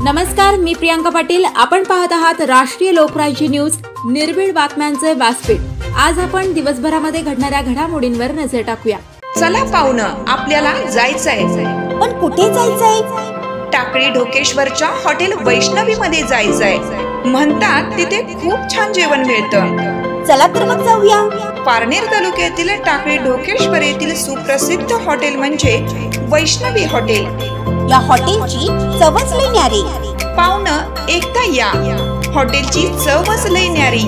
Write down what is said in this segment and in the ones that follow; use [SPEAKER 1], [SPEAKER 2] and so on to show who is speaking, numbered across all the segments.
[SPEAKER 1] नमस्कार, मी प्रियांका पाटील. आपण पाहत आहात राष्ट्रीय लोकराज्य न्यूज, निर्भीड बातम्यांचे व्यासपीठ. आज आपण दिवसभरामध्ये घडणाऱ्या घडामोडींवर नजर टाकूया.
[SPEAKER 2] चला पाहुणं, आपल्याला जायचंय.
[SPEAKER 3] पण कुठे जायचंय?
[SPEAKER 2] टाकळी ढोकेश्वरच्या हॉटेल वैष्णवी मध्ये जायचंय. म्हणतात तिथे खूप छान जेवण मिळतं.
[SPEAKER 3] चला तर मग जाऊया.
[SPEAKER 2] पारनेर तालुक्यातील टाकळी ढोकेश्वर येथील सुप्रसिद्ध हॉटेल म्हणजे वैष्णवी हॉटेल.
[SPEAKER 3] या हॉटेलची चवच लई न्यारी.
[SPEAKER 2] पाहुणं, एकदा या. हॉटेलची चवच लई न्यारी.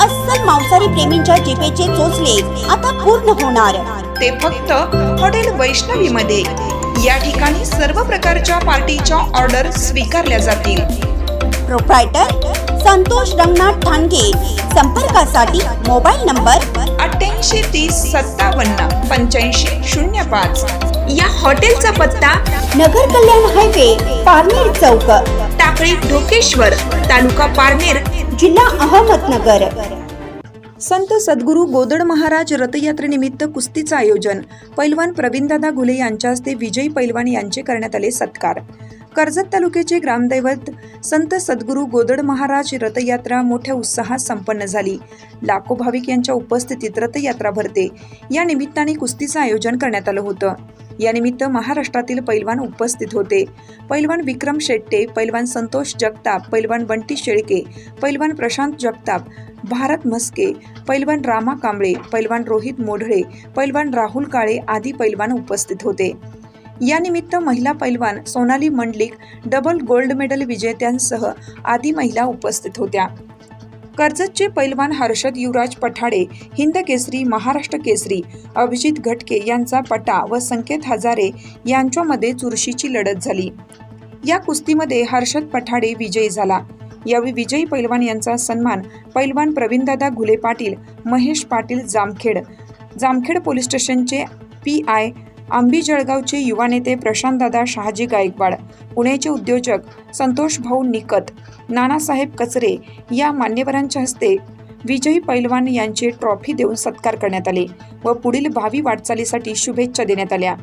[SPEAKER 3] अस्सल मांसाहारी प्रेमींच्या जिभेचे चोचले आता पूर्ण होणार.
[SPEAKER 2] ते फक्त हॉटेल वैष्णवी मध्ये. या ठिकाणी सर्व प्रकारच्या पार्टीच्या ऑर्डर स्वीकारल्या जातील.
[SPEAKER 3] प्रोप्रायटर संतोष रंगनाथ ठाणगे. संपर्कासाठी मोबाईल नंबर
[SPEAKER 2] 8830578505. या हॉटेलचा पत्ता
[SPEAKER 3] नगर कल्याण हायवे, पारनेर चौक,
[SPEAKER 2] टाकळी ढोकेश्वर, तालुका पारनेर,
[SPEAKER 3] जिल्हा अहमदनगर.
[SPEAKER 2] संत सद्गुरू गोदड महाराज रथयात्रेनिमित्त कुस्तीचं आयोजन. पैलवान प्रवीणदादा घुले यांच्या हस्ते विजयी पैलवान यांचे करण्यात आले सत्कार. कर्जत तालुक्याचे ग्रामदैवत संत सद्गुरू गोदड महाराज रथयात्रा मोठ्या उत्साहात संपन्न झाली. लाखो भाविक यांच्या उपस्थितीत रथयात्रा भरते. या निमित्ताने कुस्तीचं आयोजन करण्यात आलं होतं. या निमित्त महाराष्ट्रातील पैलवान उपस्थित होते. पैलवान विक्रम शेट्टे, पैलवान संतोष जगताप, पैलवान बंटी शेळके, पैलवान प्रशांत जगताप, भारत म्हस्के, पैलवान रामा कांबळे, पैलवान रोहित मोढळे, पैलवान राहुल काळे आदी पैलवान उपस्थित होते. या निमित्त महिला पैलवान Sonali Mandlik, double gold medal विजेत्यांसह आदी महिला उपस्थित होत्या. कर्जतचे पैलवान हर्षद युवराज पठाडे हिंद केसरी, महाराष्ट्र केसरी, अभिजित घटके यांचा पटा व संकेत हजारे यांच्यामध्ये चुरशीची लढत झाली. या कुस्तीमध्ये हर्षद पठाडे विजयी झाला. यावेळी विजयी पैलवान यांचा सन्मान पैलवान प्रवीणदादा घुले पाटील, महेश पाटील जामखेड पोलीस स्टेशनचे PI, आंबी जळगावचे युवा नेते प्रशांतदादा शहाजी गायकवाड, पुण्याचे उद्योजक संतोष भाऊ निकत, नानासाहेब कचरे या मान्यवरांच्या हस्ते विजयी पैलवान यांचे ट्रॉफी देऊन सत्कार करण्यात आले व पुढील भावी वाटचालीसाठी शुभेच्छा देण्यात आल्या.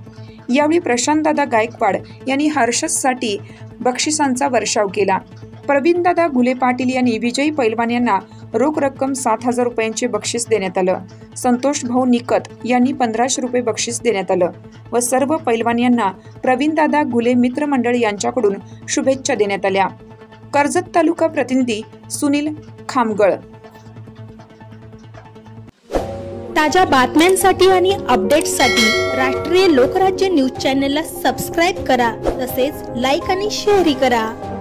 [SPEAKER 2] यावेळी प्रशांतदादा गायकवाड यांनी हर्षदसाठी बक्षिसांचा वर्षाव केला. प्रवीणदादा घुले पाटील यांनी विजयी पैलवान यांना रोख रक्कम 7,000 रुपयांचे बक्षीस देण्यात आलं. संतोष भाऊ निकत यांनी 1,500 रुपये बक्षीस देण्यात आलं व सर्व पैलवान यांना प्रवीणदादा घुले मित्रमंडळ यांच्याकडून शुभेच्छा देण्यात आल्या. कर्जत तालुका प्रतिनिधी सुनील खामगळ.
[SPEAKER 4] ताज्या बातम्यांसाठी आणि अपडेट्ससाठी राष्ट्रीय लोकराज्य न्यूज चॅनलला सबस्क्राईब करा. तसेच लाईक आणि शेअरही करा.